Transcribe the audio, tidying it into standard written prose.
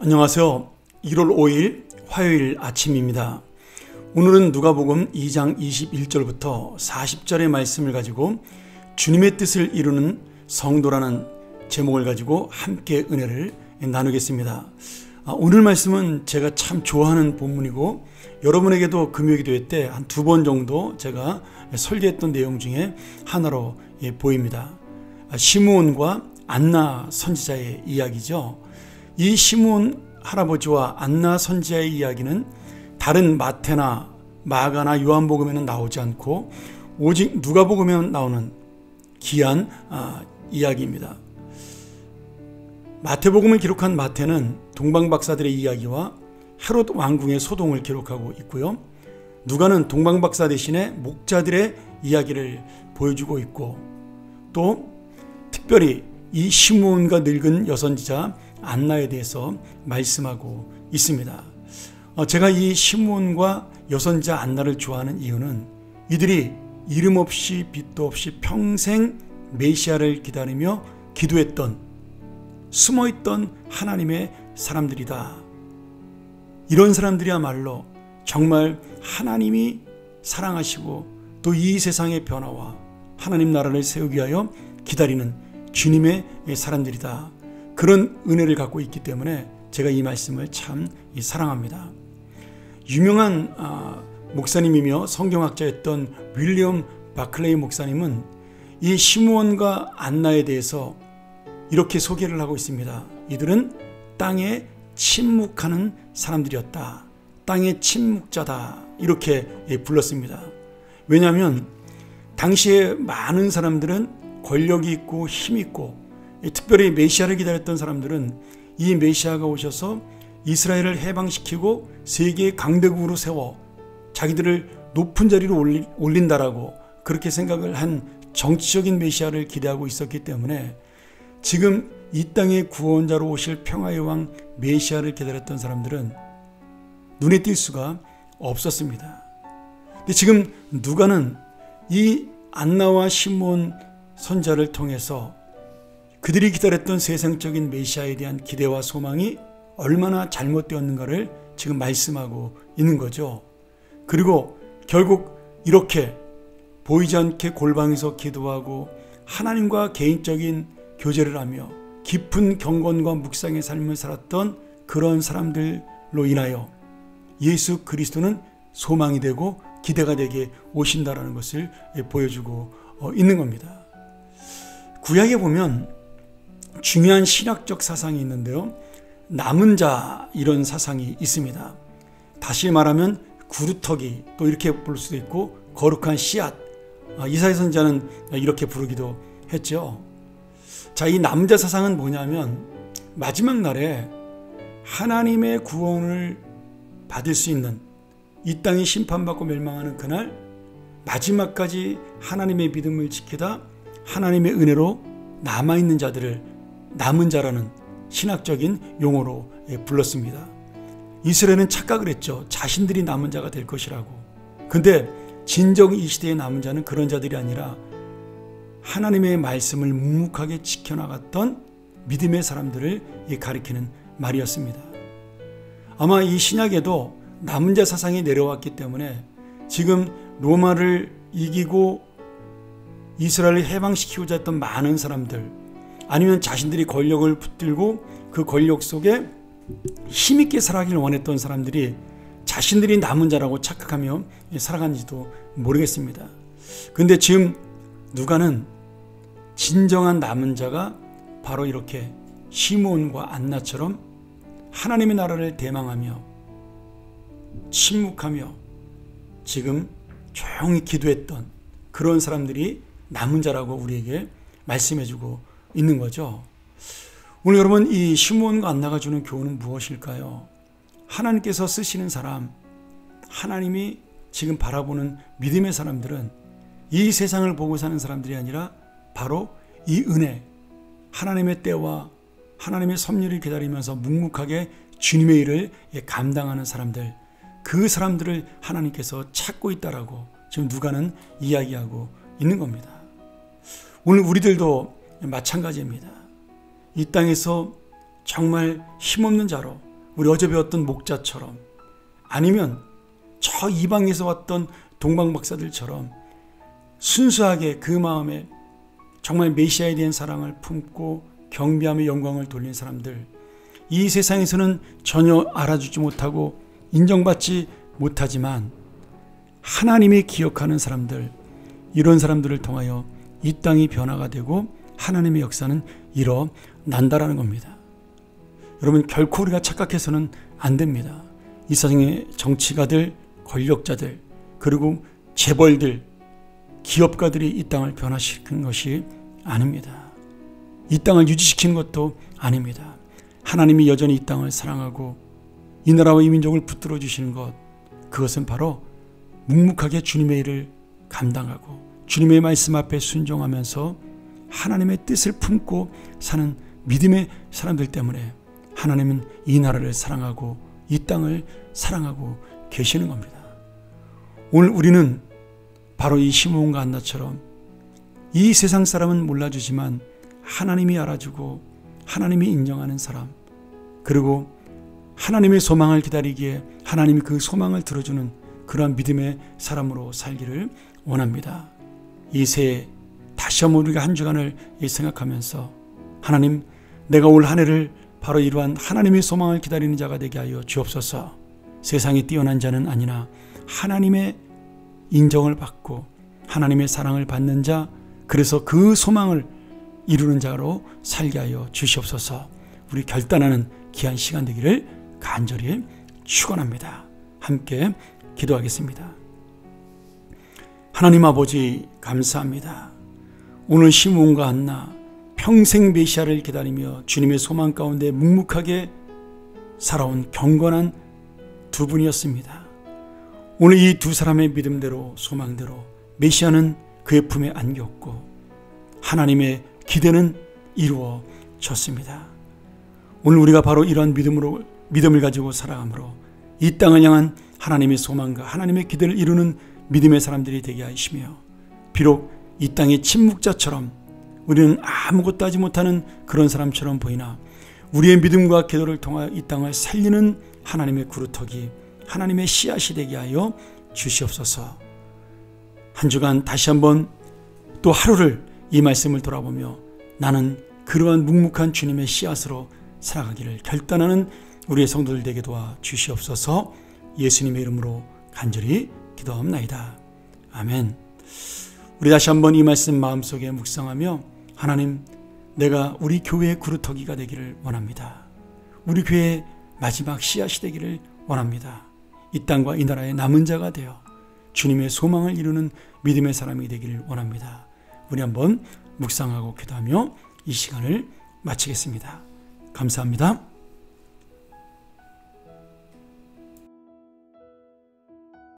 안녕하세요. 1월 5일 화요일 아침입니다. 오늘은 누가복음 2장 21절부터 40절의 말씀을 가지고 주님의 뜻을 이루는 성도라는 제목을 가지고 함께 은혜를 나누겠습니다. 오늘 말씀은 제가 참 좋아하는 본문이고 여러분에게도 금요기도회 때 한 2번 정도 제가 설교했던 내용 중에 하나로 보입니다. 시므온과 안나 선지자의 이야기죠. 이 시므온 할아버지와 안나 선지자의 이야기는 다른 마태나 마가나 요한복음에는 나오지 않고 오직 누가복음에 나오는 귀한 이야기입니다. 마태복음을 기록한 마태는 동방박사들의 이야기와 헤롯 왕궁의 소동을 기록하고 있고요. 누가는 동방박사 대신에 목자들의 이야기를 보여주고 있고 또 특별히 이 시므온과 늙은 여선지자 안나에 대해서 말씀하고 있습니다. 제가 이 시므온과 여선지자 안나를 좋아하는 이유는 이들이 이름 없이 빛도 없이 평생 메시아를 기다리며 기도했던 숨어있던 하나님의 사람들이다. 이런 사람들이야말로 정말 하나님이 사랑하시고 또 이 세상의 변화와 하나님 나라를 세우기 위하여 기다리는 주님의 사람들이다. 그런 은혜를 갖고 있기 때문에 제가 이 말씀을 참 사랑합니다. 유명한 목사님이며 성경학자였던 윌리엄 바클레이 목사님은 이 시므온과 안나에 대해서 이렇게 소개를 하고 있습니다. 이들은 땅에 침묵하는 사람들이었다. 땅의 침묵자다. 이렇게 불렀습니다. 왜냐하면 당시에 많은 사람들은 권력이 있고 힘이 있고 특별히 메시아를 기다렸던 사람들은 이 메시아가 오셔서 이스라엘을 해방시키고 세계의 강대국으로 세워 자기들을 높은 자리로 올린다라고 그렇게 생각을 한 정치적인 메시아를 기대하고 있었기 때문에 지금 이 땅의 구원자로 오실 평화의 왕 메시아를 기다렸던 사람들은 눈에 띌 수가 없었습니다. 근데 지금 누가는 이 안나와 시므온 선자를 통해서 그들이 기다렸던 세상적인 메시아에 대한 기대와 소망이 얼마나 잘못되었는가를 지금 말씀하고 있는 거죠. 그리고 결국 이렇게 보이지 않게 골방에서 기도하고 하나님과 개인적인 교제를 하며 깊은 경건과 묵상의 삶을 살았던 그런 사람들로 인하여 예수 그리스도는 소망이 되고 기대가 되게 오신다라는 것을 보여주고 있는 겁니다. 구약에 보면 중요한 신학적 사상이 있는데요. 남은 자 이런 사상이 있습니다. 다시 말하면 구루터기 또 이렇게 부를 수도 있고 거룩한 씨앗, 이사야 선지자는 이렇게 부르기도 했죠. 자, 이 남은 자 사상은 뭐냐면 마지막 날에 하나님의 구원을 받을 수 있는 이 땅이 심판받고 멸망하는 그날 마지막까지 하나님의 믿음을 지키다 하나님의 은혜로 남아있는 자들을 남은 자라는 신학적인 용어로 불렀습니다. 이스라엘은 착각을 했죠. 자신들이 남은 자가 될 것이라고. 근데 진정 이 시대의 남은 자는 그런 자들이 아니라 하나님의 말씀을 묵묵하게 지켜나갔던 믿음의 사람들을 가리키는 말이었습니다. 아마 이 신약에도 남은 자 사상이 내려왔기 때문에 지금 로마를 이기고 이스라엘을 해방시키고자 했던 많은 사람들 아니면 자신들이 권력을 붙들고 그 권력 속에 힘있게 살아가길 원했던 사람들이 자신들이 남은 자라고 착각하며 살아간지도 모르겠습니다. 그런데 지금 누가는 진정한 남은 자가 바로 이렇게 시므온과 안나처럼 하나님의 나라를 대망하며 침묵하며 지금 조용히 기도했던 그런 사람들이 남은 자라고 우리에게 말씀해주고 있는 거죠. 오늘 여러분 이 시므온과 안나가 주는 교훈은 무엇일까요? 하나님께서 쓰시는 사람, 하나님이 지금 바라보는 믿음의 사람들은 이 세상을 보고 사는 사람들이 아니라 바로 이 은혜, 하나님의 때와 하나님의 섭리를 기다리면서 묵묵하게 주님의 일을 감당하는 사람들, 그 사람들을 하나님께서 찾고 있다라고 지금 누가는 이야기하고 있는 겁니다. 오늘 우리들도 마찬가지입니다. 이 땅에서 정말 힘없는 자로 우리 어제 배웠던 목자처럼, 아니면 저 이방에서 왔던 동방박사들처럼 순수하게 그 마음에 정말 메시아에 대한 사랑을 품고 경배하며 영광을 돌린 사람들, 이 세상에서는 전혀 알아주지 못하고 인정받지 못하지만 하나님이 기억하는 사람들, 이런 사람들을 통하여 이 땅이 변화가 되고 하나님의 역사는 일어난다라는 겁니다. 여러분, 결코 우리가 착각해서는 안 됩니다. 이 세상의 정치가들, 권력자들, 그리고 재벌들, 기업가들이 이 땅을 변화시킨 것이 아닙니다. 이 땅을 유지시키는 것도 아닙니다. 하나님이 여전히 이 땅을 사랑하고 이 나라와 이 민족을 붙들어 주시는 것, 그것은 바로 묵묵하게 주님의 일을 감당하고 주님의 말씀 앞에 순종하면서 하나님의 뜻을 품고 사는 믿음의 사람들 때문에 하나님은 이 나라를 사랑하고 이 땅을 사랑하고 계시는 겁니다. 오늘 우리는 바로 이 시므온과 한나처럼 이 세상 사람은 몰라주지만 하나님이 알아주고 하나님이 인정하는 사람, 그리고 하나님의 소망을 기다리기에 하나님이 그 소망을 들어주는 그러한 믿음의 사람으로 살기를 원합니다. 이 새해 다시 한번 우리가 한 주간을 생각하면서 하나님, 내가 올 한 해를 바로 이러한 하나님의 소망을 기다리는 자가 되게 하여 주옵소서. 세상에 뛰어난 자는 아니나 하나님의 인정을 받고 하나님의 사랑을 받는 자, 그래서 그 소망을 이루는 자로 살게 하여 주시옵소서. 우리 결단하는 귀한 시간 되기를 간절히 축원합니다. 함께 기도하겠습니다. 하나님 아버지, 감사합니다. 오늘 시므온과 한나 평생 메시아를 기다리며 주님의 소망 가운데 묵묵하게 살아온 경건한 두 분이었습니다. 오늘 이 두 사람의 믿음대로 소망대로 메시아는 그의 품에 안겼고 하나님의 기대는 이루어졌습니다. 오늘 우리가 바로 이러한 믿음을 가지고 살아가므로 이 땅을 향한 하나님의 소망과 하나님의 기대를 이루는 믿음의 사람들이 되게 하시며, 비록 이 땅의 침묵자처럼 우리는 아무것도 하지 못하는 그런 사람처럼 보이나 우리의 믿음과 기도를 통하여 이 땅을 살리는 하나님의 구루터기, 하나님의 씨앗이 되게 하여 주시옵소서. 한 주간 다시 한번 또 하루를 이 말씀을 돌아보며 나는 그러한 묵묵한 주님의 씨앗으로 살아가기를 결단하는 우리의 성도들 되게 도와 주시옵소서. 예수님의 이름으로 간절히 기도합나이다. 아멘. 우리 다시 한번 이 말씀 마음속에 묵상하며, 하나님, 내가 우리 교회의 구루터기가 되기를 원합니다. 우리 교회의 마지막 씨앗이 되기를 원합니다. 이 땅과 이 나라의 남은 자가 되어 주님의 소망을 이루는 믿음의 사람이 되기를 원합니다. 우리 한번 묵상하고 기도하며 이 시간을 마치겠습니다. 감사합니다.